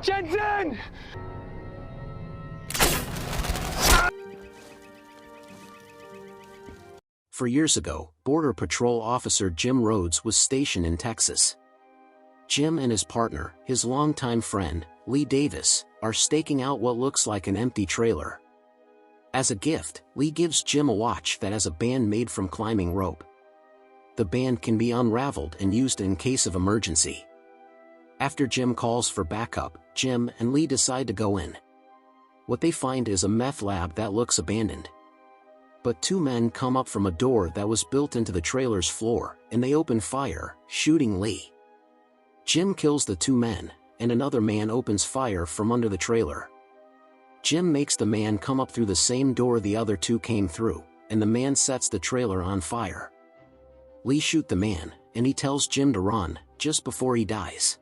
Jensen! For years ago, Border Patrol officer Jim Rhodes was stationed in Texas. Jim and his partner, his longtime friend, Lee Davis, are staking out what looks like an empty trailer. As a gift, Lee gives Jim a watch that has a band made from climbing rope. The band can be unraveled and used in case of emergency. After Jim calls for backup, Jim and Lee decide to go in. What they find is a meth lab that looks abandoned. But two men come up from a door that was built into the trailer's floor, and they open fire, shooting Lee. Jim kills the two men, and another man opens fire from under the trailer. Jim makes the man come up through the same door the other two came through, and the man sets the trailer on fire. Lee shoots the man, and he tells Jim to run, just before he dies.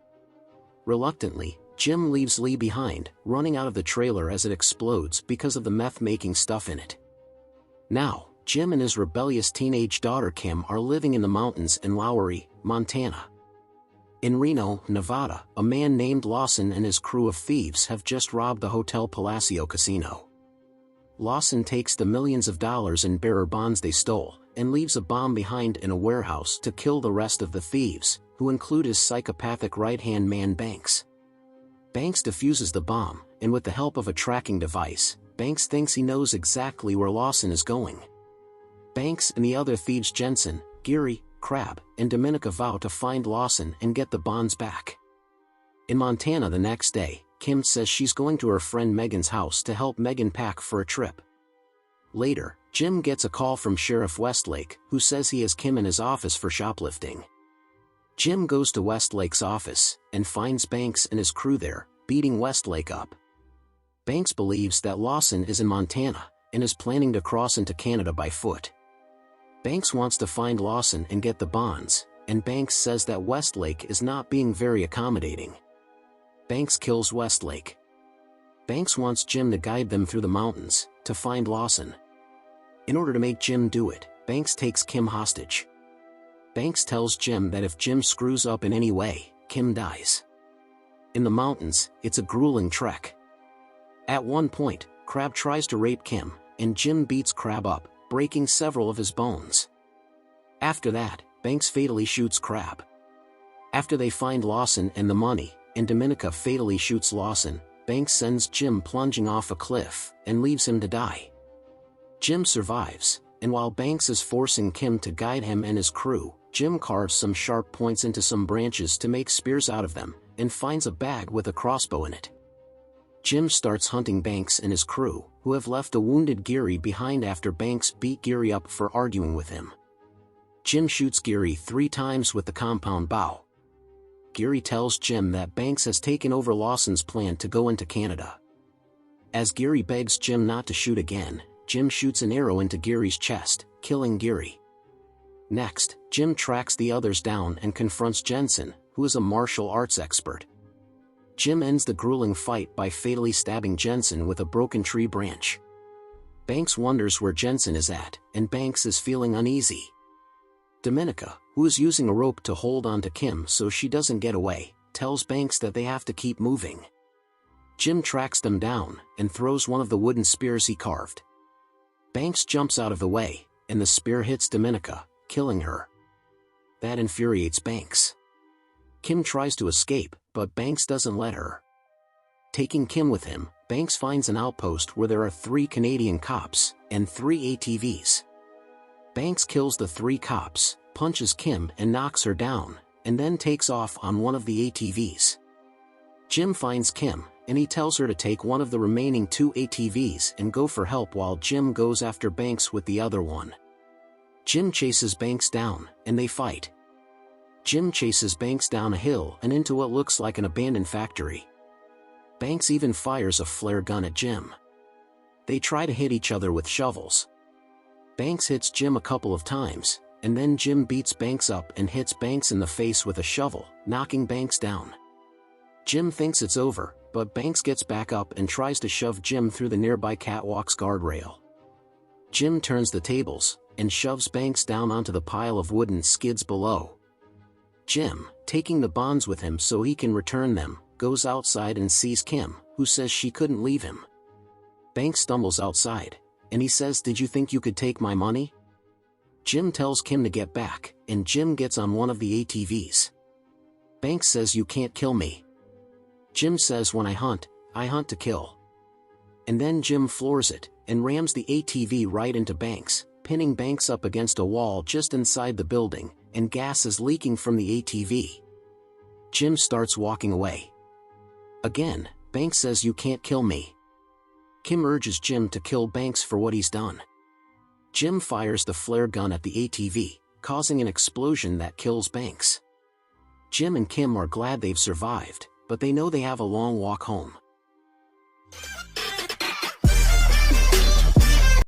Reluctantly, Jim leaves Lee behind, running out of the trailer as it explodes because of the meth-making stuff in it. Now, Jim and his rebellious teenage daughter Kim are living in the mountains in Lowry, Montana. In Reno, Nevada, a man named Lawson and his crew of thieves have just robbed the Hotel Palacio casino. Lawson takes the millions of dollars in bearer bonds they stole, and leaves a bomb behind in a warehouse to kill the rest of the thieves, who include his psychopathic right-hand man Banks. Banks defuses the bomb, and with the help of a tracking device, Banks thinks he knows exactly where Lawson is going. Banks and the other thieves Jensen, Geary, Crab, and Dominica vow to find Lawson and get the bonds back. In Montana the next day, Kim says she's going to her friend Megan's house to help Megan pack for a trip. Later, Jim gets a call from Sheriff Westlake, who says he has Kim in his office for shoplifting. Jim goes to Westlake's office, and finds Banks and his crew there, beating Westlake up. Banks believes that Lawson is in Montana, and is planning to cross into Canada by foot. Banks wants to find Lawson and get the bonds, and Banks says that Westlake is not being very accommodating. Banks kills Westlake. Banks wants Jim to guide them through the mountains, to find Lawson. In order to make Jim do it, Banks takes Kim hostage. Banks tells Jim that if Jim screws up in any way, Kim dies. In the mountains, it's a grueling trek. At one point, Crab tries to rape Kim, and Jim beats Crab up, breaking several of his bones. After that, Banks fatally shoots Crab. After they find Lawson and the money, and Dominica fatally shoots Lawson, Banks sends Jim plunging off a cliff, and leaves him to die. Jim survives, and while Banks is forcing Kim to guide him and his crew, Jim carves some sharp points into some branches to make spears out of them, and finds a bag with a crossbow in it. Jim starts hunting Banks and his crew, who have left a wounded Geary behind after Banks beat Geary up for arguing with him. Jim shoots Geary 3 times with the compound bow. Geary tells Jim that Banks has taken over Lawson's plan to go into Canada. As Geary begs Jim not to shoot again, Jim shoots an arrow into Geary's chest, killing Geary. Next, Jim tracks the others down and confronts Jensen, who is a martial arts expert. Jim ends the grueling fight by fatally stabbing Jensen with a broken tree branch. Banks wonders where Jensen is at, and Banks is feeling uneasy. Dominica, who is using a rope to hold on to Kim so she doesn't get away, tells Banks that they have to keep moving. Jim tracks them down, and throws one of the wooden spears he carved. Banks jumps out of the way, and the spear hits Dominica, killing her. That infuriates Banks. Kim tries to escape, but Banks doesn't let her. Taking Kim with him, Banks finds an outpost where there are 3 Canadian cops, and 3 ATVs. Banks kills the 3 cops, punches Kim and knocks her down, and then takes off on one of the ATVs. Jim finds Kim, and he tells her to take one of the remaining 2 ATVs and go for help while Jim goes after Banks with the other one. Jim chases Banks down, and they fight. Jim chases Banks down a hill and into what looks like an abandoned factory. Banks even fires a flare gun at Jim. They try to hit each other with shovels. Banks hits Jim a couple of times, and then Jim beats Banks up and hits Banks in the face with a shovel, knocking Banks down. Jim thinks it's over, but Banks gets back up and tries to shove Jim through the nearby catwalk's guardrail. Jim turns the tables, and shoves Banks down onto the pile of wooden skids below. Jim, taking the bonds with him so he can return them, goes outside and sees Kim, who says she couldn't leave him. Banks stumbles outside, and he says, "Did you think you could take my money?" Jim tells Kim to get back, and Jim gets on one of the ATVs. Banks says, "You can't kill me." Jim says, "When I hunt to kill." And then Jim floors it, and rams the ATV right into Banks, pinning Banks up against a wall just inside the building, and gas is leaking from the ATV. Jim starts walking away. Again, Banks says, "You can't kill me." Kim urges Jim to kill Banks for what he's done. Jim fires the flare gun at the ATV, causing an explosion that kills Banks. Jim and Kim are glad they've survived, but they know they have a long walk home.